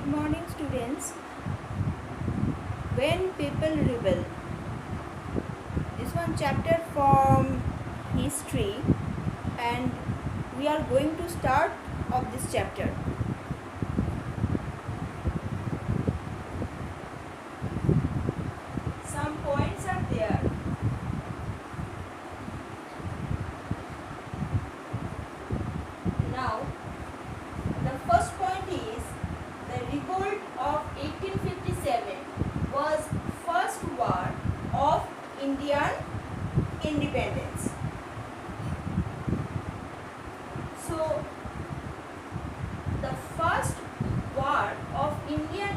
Good morning, students. When people rebel. This one chapter from history, and we are going to start of this chapter. Some points are there. Now, the first point is the revolt of 1857 was first war of Indian independence. So, the first war of Indian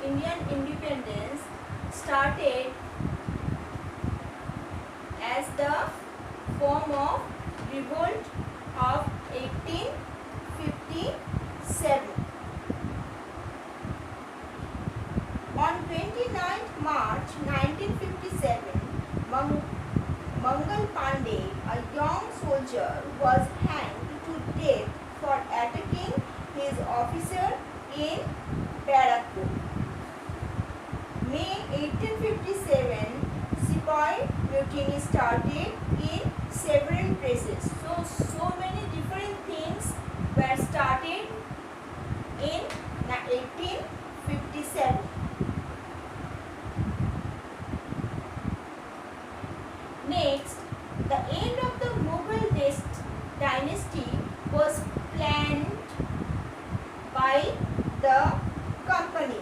independence started as the form of revolt of 1857. On 29th March 1957, Mangal Pandey, a young soldier, was hanged to death for attacking his officer in Barakpur. May 1857, Sepoy mutiny started in several places. So many different things were started in 1857. Next, the end of the Mughal dynasty was planned by the company.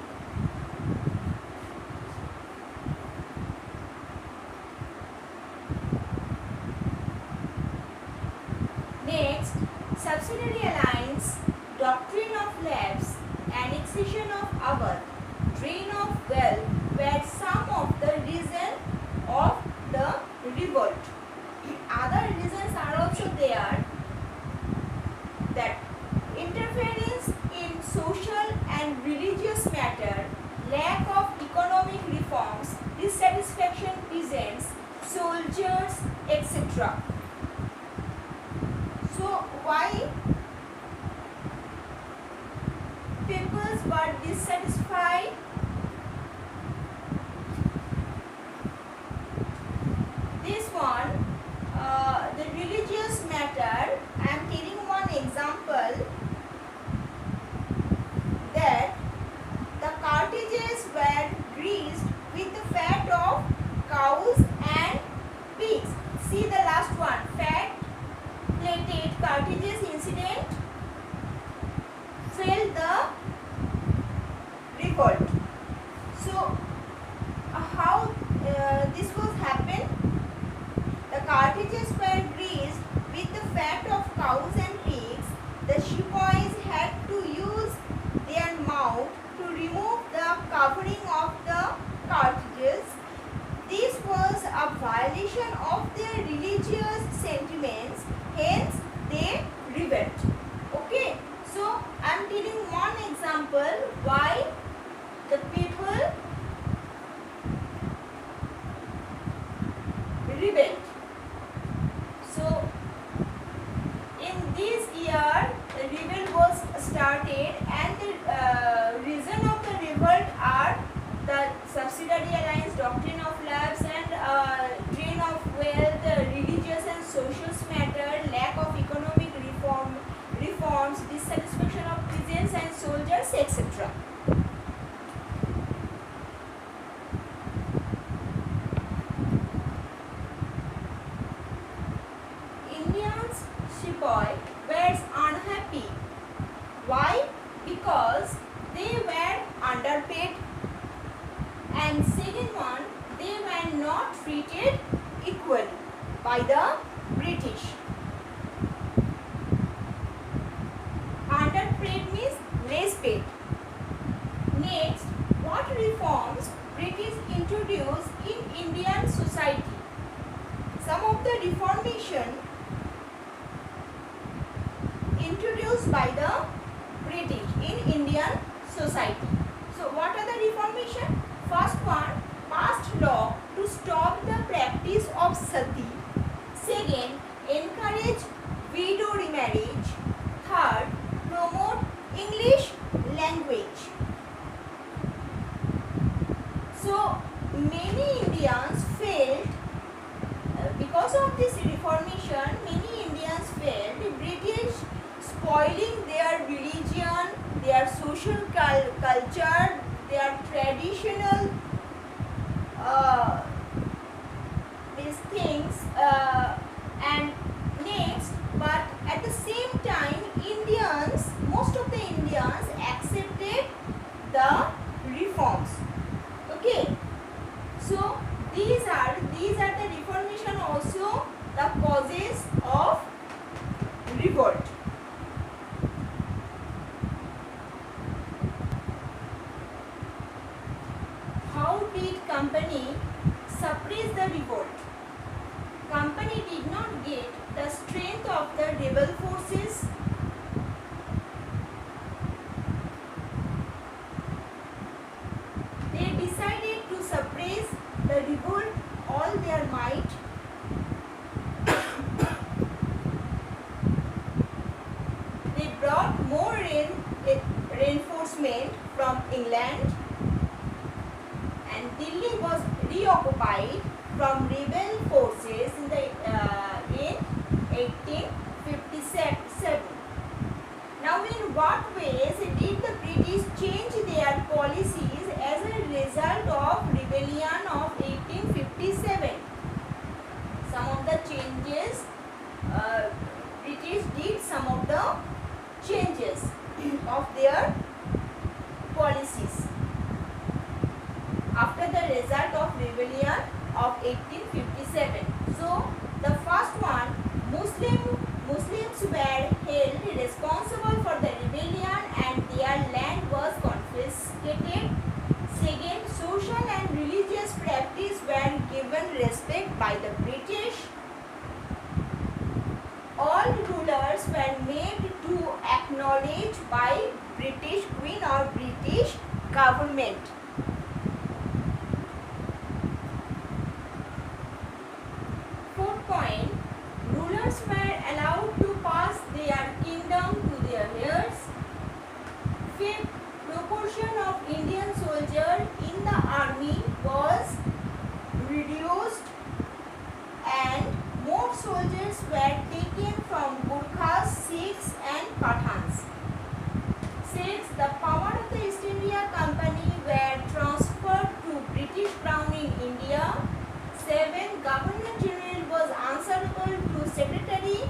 Next, subsidiary alliance, doctrine of lapse, annexation of Awadh, drain of wealth were some of the reasons of the revolt. Other reasons are also there, that interference in social and religious matter, lack of economic reforms, dissatisfaction peasants, soldiers, etc. So why peoples were dissatisfied? This one, the religious matter, I am taking one example, that the cartridges were greased with the fat of cows and pigs. See the last one, fat plated cartridges incident failed the revolt. So how this was happened? The cartridges were greased with the fat of cows and pigs. The sepoys had to use their mouth to remove the covering of the cartridges. This was a violation of their religious sentiments, hence they rebelled. Okay, so I am giving one example why the people rebelled. So in this year the revolt was started, and the reason of the revolt are the subsidiary alliance, doctrine of lapse, and drain of wealth, religious and social matter, lack of economic reforms, dissatisfaction of peasants and soldiers, etc. Indians sepoy were unhappy. Why? Because they were underpaid, and second one, they were not treated equally by the British. Underpaid means less paid. Next, what reforms British introduced in Indian society? Some of the reformation introduced by the British in Indian society. So what are the reformation? First one, passed law to stop the practice of sati. Second, encourage widow remarriage. Third, promote English language. social culture, their traditional these things, and next, but at the same time Indians, most of the Indians accepted the reforms. Okay, so these are the reformation, also the causes of revolt. How did company suppress the revolt? Company did not get the strength of the rebel forces. They decided to suppress the revolt all their might. They brought more reinforcement from England, and Delhi was reoccupied from rebel forces in 1857. Now, in what ways did the British change their policies as a result of rebellion of 1857? Some of the changes, British did some of the changes of their policies after the result of rebellion of 1857. So the first one, Muslims were held responsible for the rebellion and their land was confiscated. Second, social and religious practice were given respect by the British. All rulers were made to acknowledge by British Queen or British government. Fourth point, rulers were allowed to pass their kingdom to their heirs. Fifth, proportion of Indian soldiers in the army was reduced and more soldiers were taken from Gurkhas, Sikhs and Pathans. Sixth, the power of the East India Company were transferred to British Crown in India. Seven, Governor General was answerable to Secretary